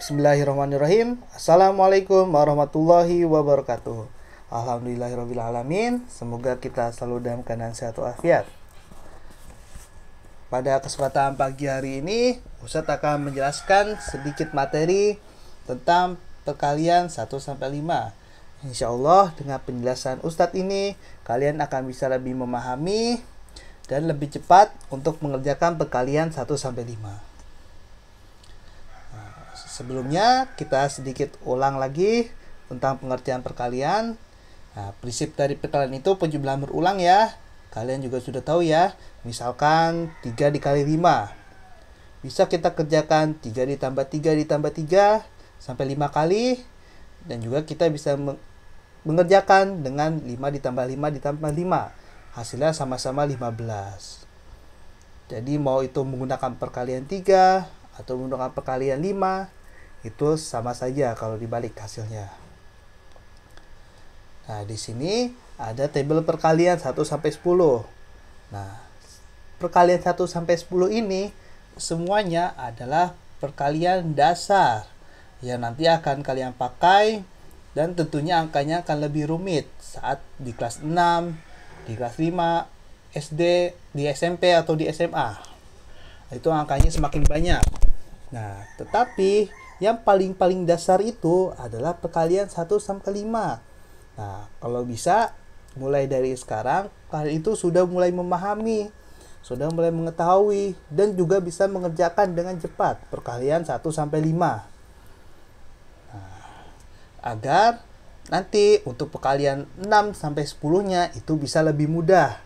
Bismillahirrahmanirrahim. Assalamualaikum warahmatullahi wabarakatuh. Alhamdulillahirrahmanirrahim. Semoga kita selalu dalam keadaan sehat walafiat. Pada kesempatan pagi hari ini, Ustadz akan menjelaskan sedikit materi tentang perkalian 1-5. Insya Allah dengan penjelasan Ustadz ini, kalian akan bisa lebih memahami dan lebih cepat untuk mengerjakan perkalian 1-5. Sebelumnya kita sedikit ulang lagi tentang pengertian perkalian. Nah, prinsip dari perkalian itu penjumlahan berulang ya. Kalian juga sudah tahu ya. Misalkan 3 dikali 5. Bisa kita kerjakan 3 ditambah 3 ditambah 3 sampai 5 kali. Dan juga kita bisa mengerjakan dengan 5 ditambah 5 ditambah 5. Hasilnya sama-sama 15. Jadi mau itu menggunakan perkalian 3 atau menggunakan perkalian 5, itu sama saja kalau dibalik hasilnya. Nah, di sini ada tabel perkalian 1-10. Nah, perkalian 1-10 ini semuanya adalah perkalian dasar yang nanti akan kalian pakai, dan tentunya angkanya akan lebih rumit saat di kelas 6, di kelas 5, SD, di SMP atau di SMA. Itu angkanya semakin banyak. Nah, tetapi yang paling dasar itu adalah perkalian 1-5. Nah, kalau bisa mulai dari sekarang kalian itu sudah mulai memahami, sudah mulai mengetahui, dan juga bisa mengerjakan dengan cepat perkalian 1-5. Nah, agar nanti untuk perkalian 6-10-nya itu bisa lebih mudah.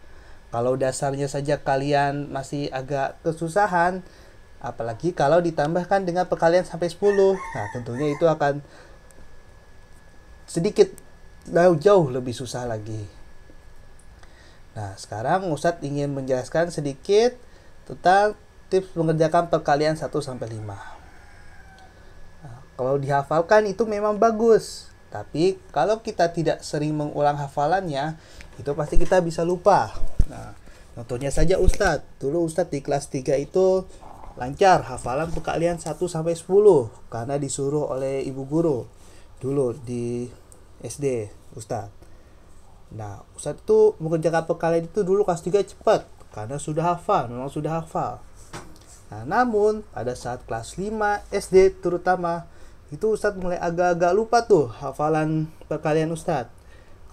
Kalau dasarnya saja kalian masih agak kesusahan, apalagi kalau ditambahkan dengan perkalian sampai 10. Nah, tentunya itu akan sedikit jauh lebih susah lagi. Nah, sekarang Ustadz ingin menjelaskan sedikit tentang tips mengerjakan perkalian 1-5. Nah, kalau dihafalkan itu memang bagus. Tapi kalau kita tidak sering mengulang hafalannya, itu pasti kita bisa lupa. Nah, contohnya saja Ustadz. Dulu Ustadz di kelas 3 itu lancar hafalan perkalian 1-10 karena disuruh oleh ibu guru dulu di SD Ustadz. Nah, Ustadz itu mengerjakan perkalian itu dulu kelas 3 cepat karena sudah hafal, memang sudah hafal. Nah, namun pada saat kelas 5 SD terutama itu Ustadz mulai agak-agak lupa tuh hafalan perkalian Ustadz,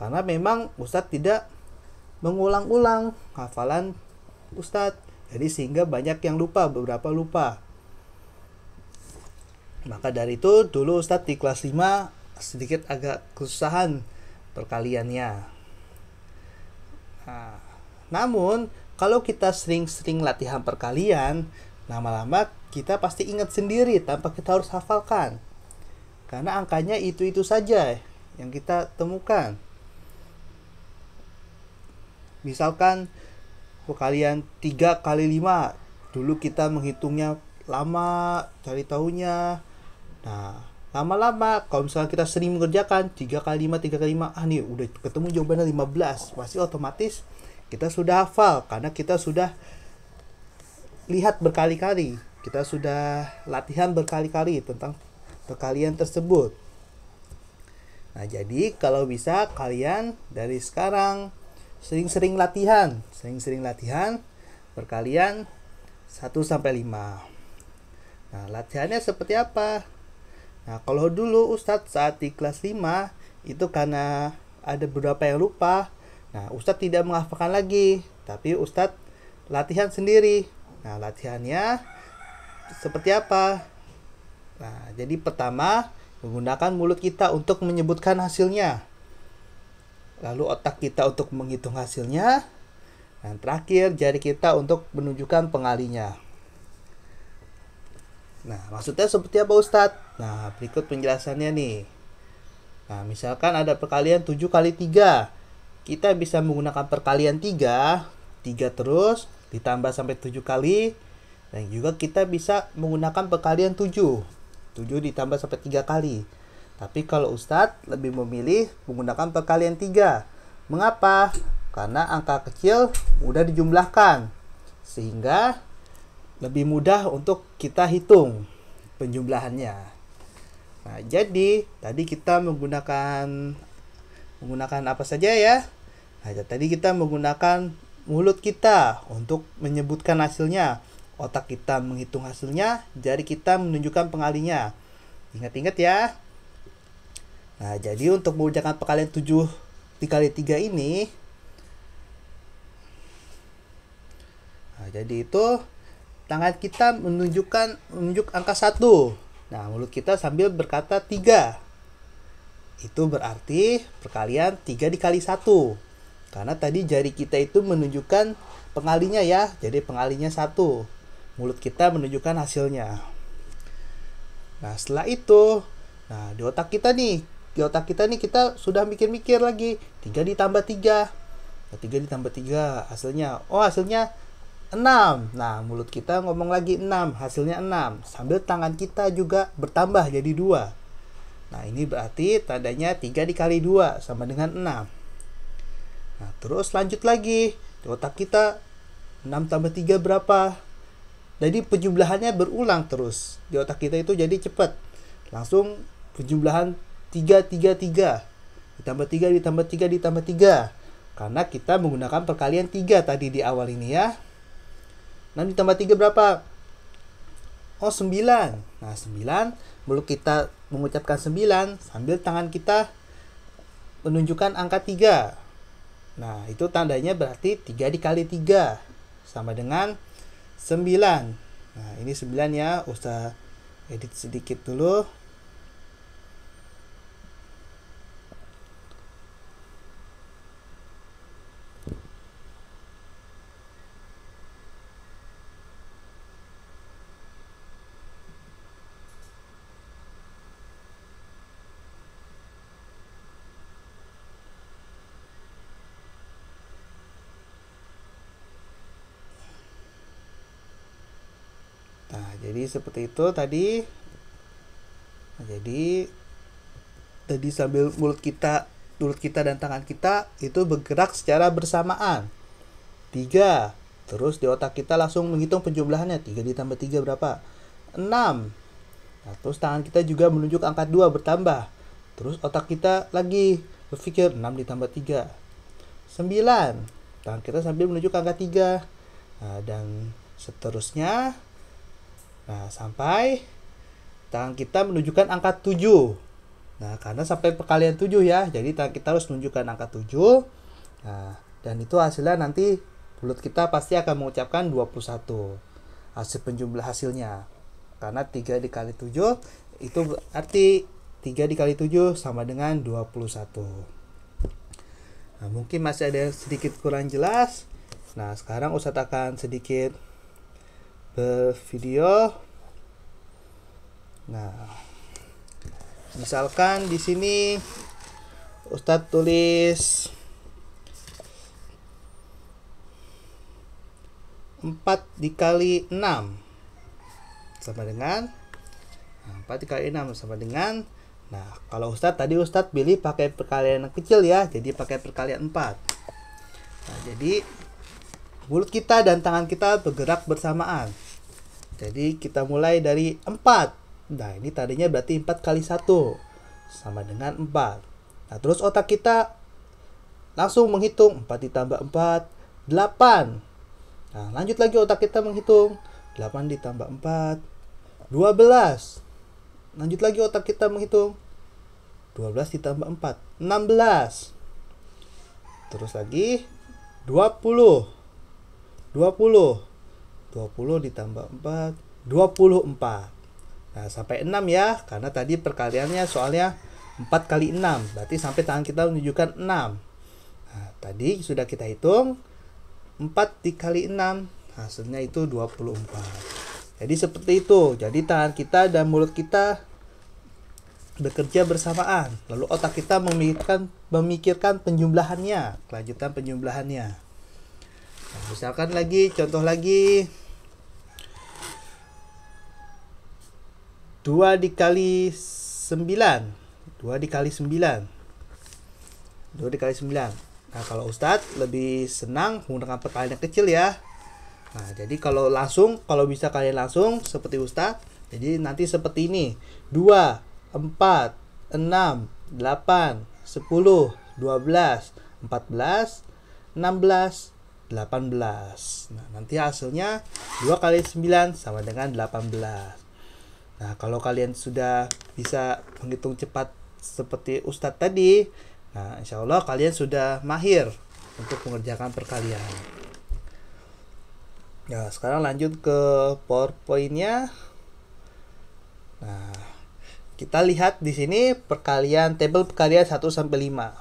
karena memang Ustadz tidak mengulang-ulang hafalan Ustadz. Jadi sehingga banyak yang lupa, beberapa lupa. Maka dari itu dulu Ustadz di kelas 5 sedikit agak kesusahan perkaliannya. Nah, namun kalau kita sering-sering latihan perkalian, lama-lama kita pasti ingat sendiri tanpa kita harus hafalkan. Karena angkanya itu-itu saja yang kita temukan. Misalkan perkalian 3 kali 5, dulu kita menghitungnya lama, cari tahunya. Nah, lama-lama kalau misalnya kita sering mengerjakan 3 kali 5, 3 kali 5, nih udah ketemu jawabannya 15, pasti otomatis kita sudah hafal karena kita sudah lihat berkali-kali, kita sudah latihan berkali-kali tentang perkalian tersebut. Nah, jadi kalau bisa kalian dari sekarang sering-sering latihan perkalian 1-5. Nah, latihannya seperti apa? Nah, kalau dulu Ustadz saat di kelas 5 itu karena ada beberapa yang lupa, nah Ustadz tidak menghafalkan lagi, tapi Ustadz latihan sendiri. Nah, latihannya seperti apa? Nah, jadi pertama menggunakan mulut kita untuk menyebutkan hasilnya, lalu otak kita untuk menghitung hasilnya, dan terakhir jari kita untuk menunjukkan pengalinya. Nah, maksudnya seperti apa Ustadz? Nah, berikut penjelasannya nih. Nah, misalkan ada perkalian 7 kali 3. Kita bisa menggunakan perkalian 3 terus ditambah sampai 7 kali. Dan juga kita bisa menggunakan perkalian 7 ditambah sampai 3 kali. Tapi kalau Ustadz lebih memilih menggunakan perkalian 3. Mengapa? Karena angka kecil mudah dijumlahkan, sehingga lebih mudah untuk kita hitung penjumlahannya. Nah, jadi tadi kita menggunakan apa saja ya? Nah, tadi kita menggunakan mulut kita untuk menyebutkan hasilnya, otak kita menghitung hasilnya, jari kita menunjukkan pengalinya. Ingat-ingat ya. Nah, jadi untuk mengerjakan perkalian 7 dikali 3 ini, nah, jadi itu tangan kita menunjuk angka 1. Nah, mulut kita sambil berkata 3. Itu berarti perkalian 3 dikali 1. Karena tadi jari kita itu menunjukkan pengalinya ya. Jadi pengalinya 1. Mulut kita menunjukkan hasilnya. Nah, setelah itu, nah di otak kita nih kita sudah mikir-mikir lagi. 3 ditambah 3. Nah, 3 ditambah 3 hasilnya. Oh, hasilnya 6. Nah, mulut kita ngomong lagi 6, hasilnya 6. Sambil tangan kita juga bertambah jadi 2. Nah, ini berarti tandanya 3 dikali 2 sama dengan 6. Nah, terus lanjut lagi. Di otak kita 6 tambah 3 berapa? Jadi penjumlahannya berulang terus. Di otak kita itu jadi cepat. Langsung penjumlahan 3 3 3. Ditambah 3 ditambah 3 ditambah 3. Karena kita menggunakan perkalian 3 tadi di awal ini ya. 6 ditambah 3 berapa? Oh, 9. Nah, 9, mulut kita mengucapkan 9 sambil tangan kita menunjukkan angka 3. Nah, itu tandanya berarti 3 dikali 3 sama dengan 9. Nah, ini 9 ya, usah edit sedikit dulu. Nah, jadi seperti itu tadi. Nah, jadi tadi sambil mulut kita dan tangan kita itu bergerak secara bersamaan. 3. Terus di otak kita langsung menghitung penjumlahannya. 3 ditambah 3 berapa? 6. Nah, terus tangan kita juga menunjuk angka 2 bertambah. Terus otak kita lagi berpikir 6 ditambah 3. 9. Tangan kita sambil menunjuk angka 3. Nah, dan seterusnya. Nah, sampai tangan kita menunjukkan angka 7. Nah, karena sampai perkalian 7 ya. Jadi tangan kita harus menunjukkan angka 7. Nah, dan itu hasilnya nanti mulut kita pasti akan mengucapkan 21. Hasil penjumlah hasilnya. Karena 3 dikali 7 itu berarti 3 dikali 7 sama dengan 21. Nah, mungkin masih ada sedikit kurang jelas. Nah, sekarang Ustadz akan sedikit bervideo. Nah, misalkan di sini Ustadz tulis 4 dikali 6 sama dengan 4 dikali 6 sama dengan. Nah, kalau Ustadz pilih pakai perkalian yang kecil ya, jadi pakai perkalian 4. Nah, jadi mulut kita dan tangan kita bergerak bersamaan. Jadi kita mulai dari 4. Nah, ini tadinya berarti 4 kali 1 sama dengan 4. Nah, terus otak kita langsung menghitung 4 ditambah 4, 8. Nah, lanjut lagi otak kita menghitung 8 ditambah 4, 12. Lanjut lagi otak kita menghitung 12 ditambah 4, 16. Terus lagi 20. 20 ditambah 4, 24. Nah, sampai 6 ya, karena tadi perkaliannya soalnya 4 kali 6, berarti sampai tangan kita menunjukkan 6. Nah, tadi sudah kita hitung 4 dikali 6, hasilnya itu 24. Jadi seperti itu. Jadi tangan kita dan mulut kita bekerja bersamaan. Lalu otak kita memikirkan penjumlahannya, kelanjutan penjumlahannya. Nah, misalkan lagi, contoh lagi. 2 dikali 9. 2 dikali 9. 2 dikali 9. Nah, kalau Ustadz lebih senang menggunakan perkalian yang kecil ya. Nah, jadi kalau bisa kalian langsung seperti Ustadz. Jadi nanti seperti ini. 2 4, 6, 8, 10, 12, 14, 16, 18. Nah, nanti hasilnya 2 kali 9 sama dengan 18. Nah, kalau kalian sudah bisa menghitung cepat seperti Ustadz tadi, nah insya Allah kalian sudah mahir untuk mengerjakan perkalian. Nah, sekarang lanjut ke PowerPoint-nya. Nah, kita lihat di sini tabel perkalian 1 sampai 5.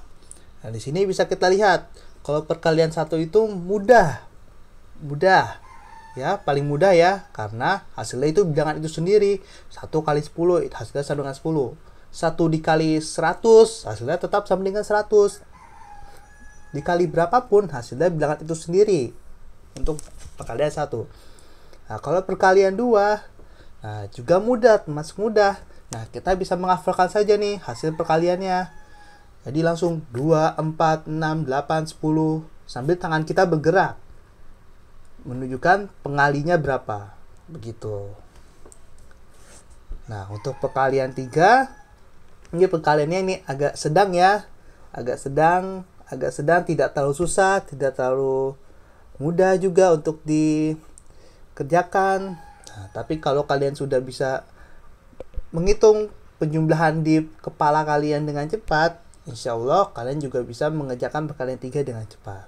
Nah, di sini bisa kita lihat kalau perkalian 1 itu mudah. Ya, paling mudah ya, karena hasilnya itu bilangan itu sendiri. 1 kali 10 hasilnya sama dengan 10. 1 dikali 100 hasilnya tetap sama dengan 100. Dikali berapapun hasilnya bilangan itu sendiri untuk perkalian 1. Nah, kalau perkalian 2, nah juga mudah, termasuk mudah. Nah, kita bisa menghafalkan saja nih hasil perkaliannya. Jadi langsung 2, 4, 6, 8, 10 sambil tangan kita bergerak menunjukkan pengalinya berapa. Begitu. Nah, untuk perkalian 3, ini perkaliannya ini agak sedang ya. Agak sedang, tidak terlalu susah, tidak terlalu mudah juga untuk dikerjakan. Nah, tapi kalau kalian sudah bisa menghitung penjumlahan di kepala kalian dengan cepat, insya Allah kalian juga bisa mengerjakan perkalian 3 dengan cepat.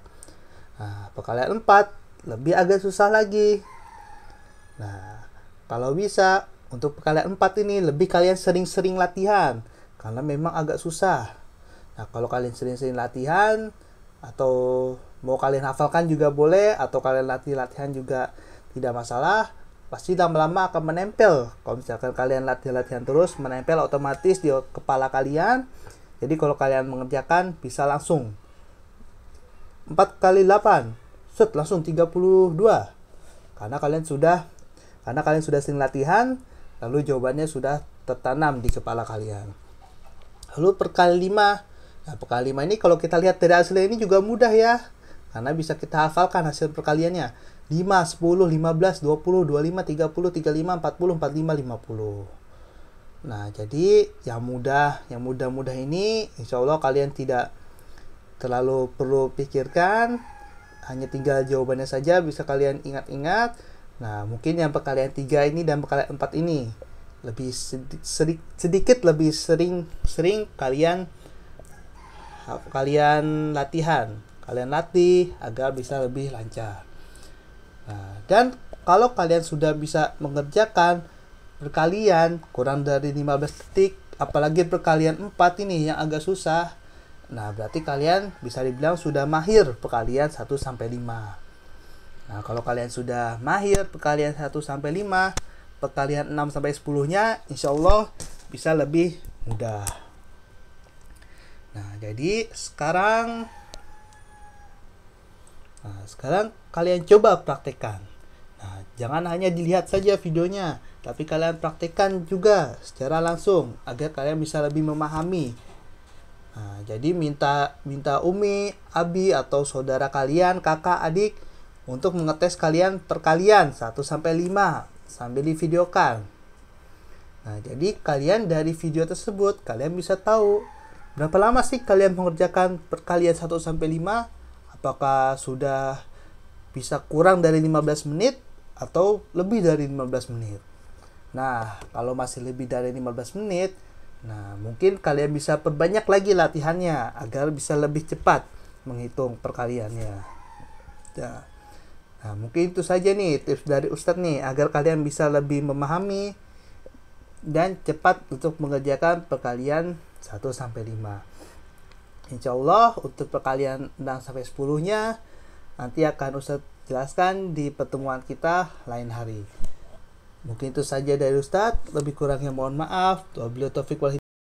Nah, perkalian 4 lebih agak susah lagi. Nah, kalau bisa untuk perkalian 4 ini lebih kalian sering-sering latihan karena memang agak susah. Nah, kalau kalian sering-sering latihan atau mau kalian hafalkan juga boleh, atau kalian latihan juga tidak masalah, pasti lama-lama akan menempel. Kalau misalkan kalian latihan terus, menempel otomatis di kepala kalian. Jadi kalau kalian mengerjakan bisa langsung 4 kali 8 langsung 32. Karena kalian sudah sering latihan, lalu jawabannya sudah tertanam di kepala kalian. Lalu perkali 5. Nah, perkali 5 ini kalau kita lihat dari hasilnya ini juga mudah ya. Karena bisa kita hafalkan hasil perkaliannya. 5, 10, 15, 20, 25, 30, 35, 40, 45, 50. Nah, jadi yang mudah-mudah ini insya Allah kalian tidak terlalu perlu pikirkan. Hanya tinggal jawabannya saja bisa kalian ingat-ingat. Nah, mungkin yang perkalian 3 ini dan perkalian 4 ini lebih sedikit lebih sering kalian latihan. Kalian latih agar bisa lebih lancar. Nah, dan kalau kalian sudah bisa mengerjakan perkalian kurang dari 15 detik, apalagi perkalian 4 ini yang agak susah, nah berarti kalian bisa dibilang sudah mahir perkalian 1 sampai 5. Nah, kalau kalian sudah mahir perkalian 1 sampai 5, perkalian 6 sampai 10-nya insya Allah bisa lebih mudah. Nah, jadi sekarang kalian coba praktekkan. Nah, jangan hanya dilihat saja videonya, tapi kalian praktekkan juga secara langsung agar kalian bisa lebih memahami. Nah, jadi minta Umi, Abi atau saudara kalian, kakak, adik untuk mengetes kalian perkalian 1 sampai 5 sambil divideokan. Nah, jadi kalian dari video tersebut kalian bisa tahu berapa lama sih kalian mengerjakan perkalian 1 sampai 5? Apakah sudah bisa kurang dari 15 menit atau lebih dari 15 menit? Nah, kalau masih lebih dari 15 menit, nah mungkin kalian bisa perbanyak lagi latihannya agar bisa lebih cepat menghitung perkaliannya. Nah, mungkin itu saja nih tips dari Ustadz nih agar kalian bisa lebih memahami dan cepat untuk mengerjakan perkalian 1 sampai 5. Insya Allah untuk perkalian 6 sampai 10-nya nanti akan Ustadz jelaskan di pertemuan kita lain hari. Mungkin itu saja dari Ustadz, lebih kurangnya mohon maaf. Wabillahi taufiq wal hidayah.